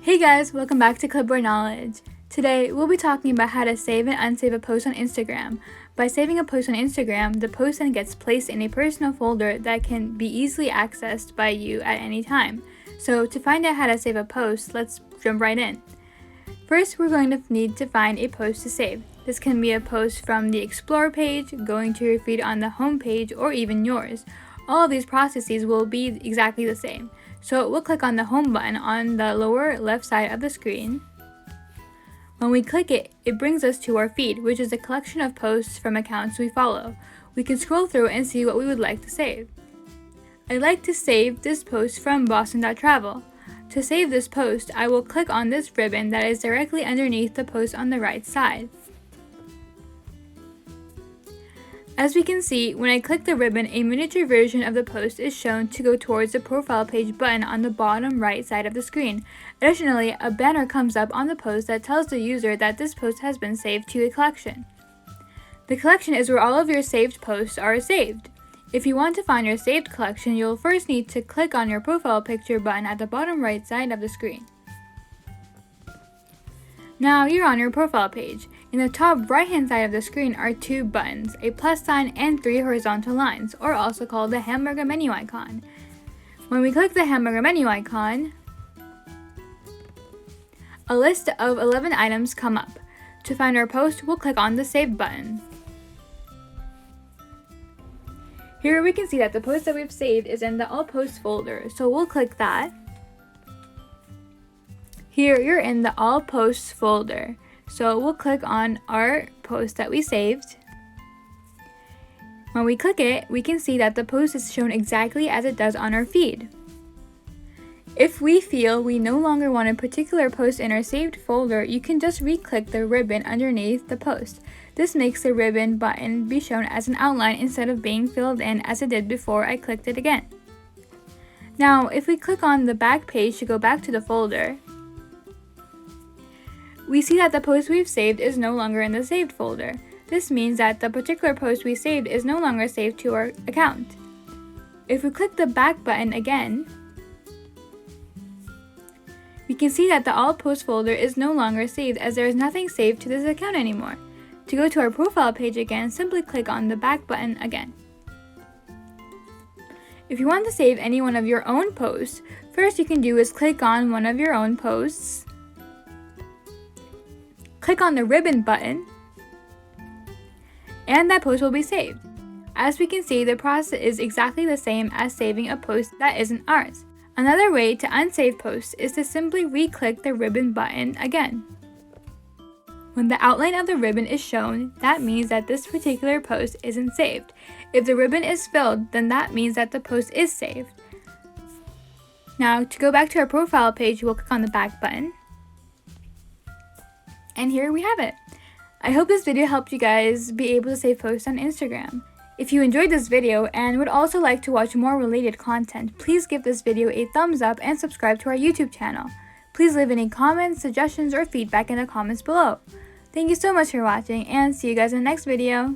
Hey guys, welcome back to Clipboard Knowledge. Today, we'll be talking about how to save and unsave a post on Instagram. By saving a post on Instagram, the post then gets placed in a personal folder that can be easily accessed by you at any time. So to find out how to save a post, let's jump right in. First, we're going to need to find a post to save. This can be a post from the Explore page, going to your feed on the home page, or even yours. All of these processes will be exactly the same. So we'll click on the home button on the lower left side of the screen. When we click it, it brings us to our feed, which is a collection of posts from accounts we follow. We can scroll through and see what we would like to save. I'd like to save this post from Boston.travel. To save this post, I will click on this ribbon that is directly underneath the post on the right side. As we can see, when I click the ribbon, a miniature version of the post is shown to go towards the profile page button on the bottom right side of the screen. Additionally, a banner comes up on the post that tells the user that this post has been saved to a collection. The collection is where all of your saved posts are saved. If you want to find your saved collection, you'll first need to click on your profile picture button at the bottom right side of the screen. Now you're on your profile page. In the top right hand side of the screen are two buttons, a plus sign and three horizontal lines, or also called the hamburger menu icon. When we click the hamburger menu icon, a list of 11 items come up. To find our post, we'll click on the Save button. Here we can see that the post that we've saved is in the All Posts folder, so we'll click that. Here you're in the All Posts folder, so we'll click on our post that we saved. When we click it, we can see that the post is shown exactly as it does on our feed. If we feel we no longer want a particular post in our saved folder, you can just re-click the ribbon underneath the post. This makes the ribbon button be shown as an outline instead of being filled in as it did before I clicked it again. Now, if we click on the back page to go back to the folder, we see that the post we've saved is no longer in the saved folder. This means that the particular post we saved is no longer saved to our account. If we click the back button again, we can see that the All Posts folder is no longer saved as there is nothing saved to this account anymore. To go to our profile page again, simply click on the back button again. If you want to save any one of your own posts, first you can do is click on one of your own posts, click on the ribbon button, and that post will be saved. As we can see, the process is exactly the same as saving a post that isn't ours. Another way to unsave posts is to simply re-click the ribbon button again. When the outline of the ribbon is shown, that means that this particular post isn't saved. If the ribbon is filled, then that means that the post is saved. Now, to go back to our profile page, we'll click on the back button. And here we have it. I hope this video helped you guys be able to save posts on Instagram. If you enjoyed this video and would also like to watch more related content, please give this video a thumbs up and subscribe to our YouTube channel. Please leave any comments, suggestions, or feedback in the comments below. Thank you so much for watching, and see you guys in the next video.